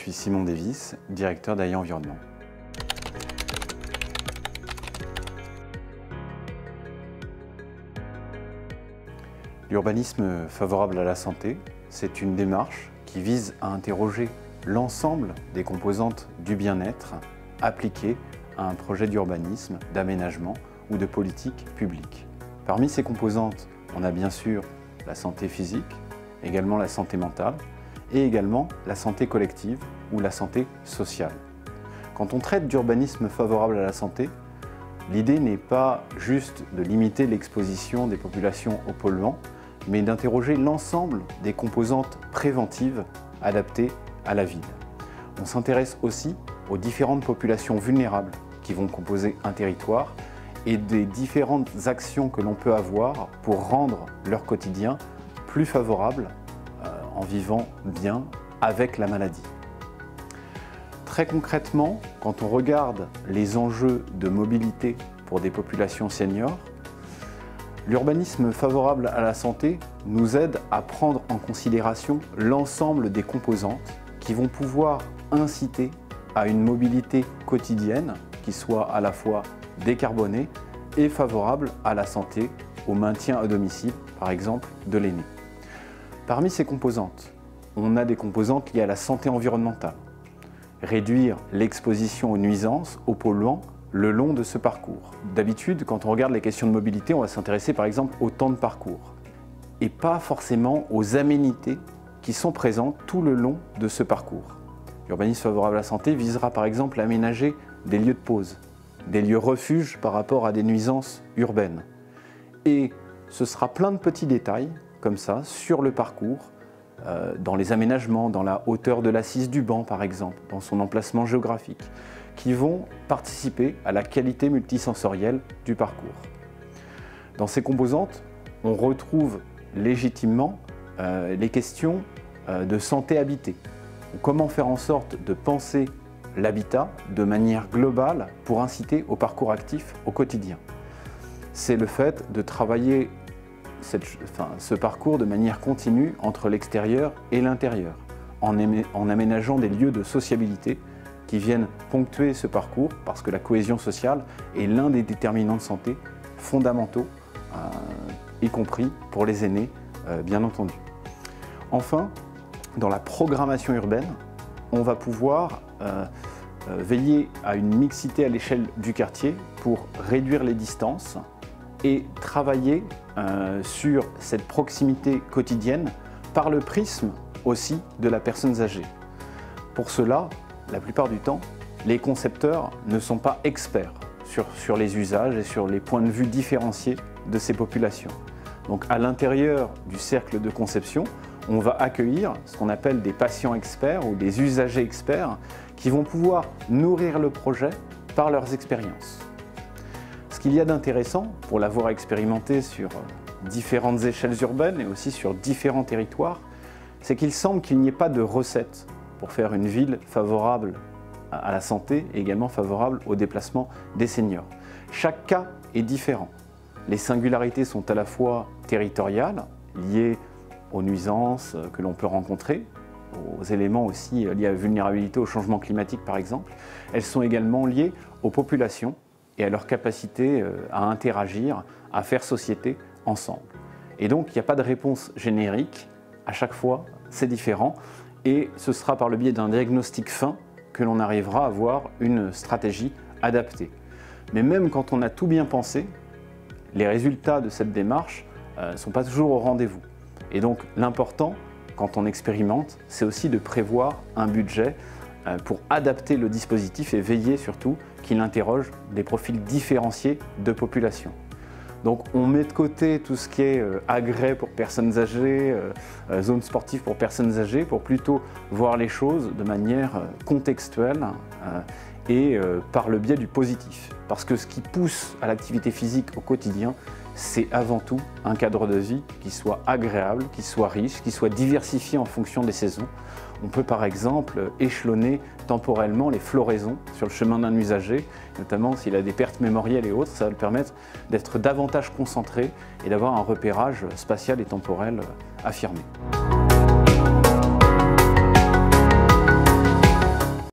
suis Simon Davis, directeur d'AIA Environnement. L'urbanisme favorable à la santé, c'est une démarche qui vise à interroger l'ensemble des composantes du bien-être appliquées à un projet d'urbanisme, d'aménagement ou de politique publique. Parmi ces composantes, on a bien sûr la santé physique, également la santé mentale et également la santé collective ou la santé sociale. Quand on traite d'urbanisme favorable à la santé, l'idée n'est pas juste de limiter l'exposition des populations aux polluants, mais d'interroger l'ensemble des composantes préventives adaptées à la ville. On s'intéresse aussi aux différentes populations vulnérables qui vont composer un territoire et des différentes actions que l'on peut avoir pour rendre leur quotidien plus favorable en vivant bien avec la maladie. Très concrètement, quand on regarde les enjeux de mobilité pour des populations seniors, l'urbanisme favorable à la santé nous aide à prendre en considération l'ensemble des composantes qui vont pouvoir inciter à une mobilité quotidienne qui soit à la fois décarbonée et favorable à la santé, au maintien à domicile, par exemple, de l'aîné. Parmi ces composantes, on a des composantes liées à la santé environnementale. Réduire l'exposition aux nuisances, aux polluants, le long de ce parcours. D'habitude, quand on regarde les questions de mobilité, on va s'intéresser par exemple au temps de parcours et pas forcément aux aménités qui sont présentes tout le long de ce parcours. L'urbanisme favorable à la santé visera par exemple à aménager des lieux de pause, des lieux refuges par rapport à des nuisances urbaines. Et ce sera plein de petits détails comme ça sur le parcours, dans les aménagements, dans la hauteur de l'assise du banc par exemple, dans son emplacement géographique, qui vont participer à la qualité multisensorielle du parcours. Dans ces composantes, on retrouve légitimement les questions de santé habitée. Comment faire en sorte de penser l'habitat de manière globale pour inciter au parcours actif au quotidien. C'est le fait de travailler ce parcours de manière continue entre l'extérieur et l'intérieur, en aménageant des lieux de sociabilité qui viennent ponctuer ce parcours parce que la cohésion sociale est l'un des déterminants de santé fondamentaux, y compris pour les aînés, bien entendu. Enfin, dans la programmation urbaine, on va pouvoir veiller à une mixité à l'échelle du quartier pour réduire les distances et travailler sur cette proximité quotidienne par le prisme aussi de la personne âgée. Pour cela, la plupart du temps, les concepteurs ne sont pas experts sur les usages et sur les points de vue différenciés de ces populations. Donc à l'intérieur du cercle de conception, on va accueillir ce qu'on appelle des patients experts ou des usagers experts qui vont pouvoir nourrir le projet par leurs expériences. Ce qu'il y a d'intéressant pour l'avoir expérimenté sur différentes échelles urbaines et aussi sur différents territoires, c'est qu'il semble qu'il n'y ait pas de recette pour faire une ville favorable à la santé et également favorable au déplacement des seniors. Chaque cas est différent. Les singularités sont à la fois territoriales, liées aux nuisances que l'on peut rencontrer, aux éléments aussi liés à la vulnérabilité au changement climatique par exemple. Elles sont également liées aux populations et à leur capacité à interagir, à faire société ensemble. Et donc il n'y a pas de réponse générique, à chaque fois c'est différent et ce sera par le biais d'un diagnostic fin que l'on arrivera à avoir une stratégie adaptée. Mais même quand on a tout bien pensé, les résultats de cette démarche ne sont pas toujours au rendez-vous. Et donc l'important, quand on expérimente, c'est aussi de prévoir un budget pour adapter le dispositif et veiller surtout qu'il interroge des profils différenciés de population. Donc on met de côté tout ce qui est agrès pour personnes âgées, zone sportive pour personnes âgées, pour plutôt voir les choses de manière contextuelle et par le biais du positif. Parce que ce qui pousse à l'activité physique au quotidien, c'est avant tout un cadre de vie qui soit agréable, qui soit riche, qui soit diversifié en fonction des saisons. On peut par exemple échelonner temporellement les floraisons sur le chemin d'un usager, notamment s'il a des pertes mémorielles et autres, ça va lui permettre d'être davantage concentré et d'avoir un repérage spatial et temporel affirmé.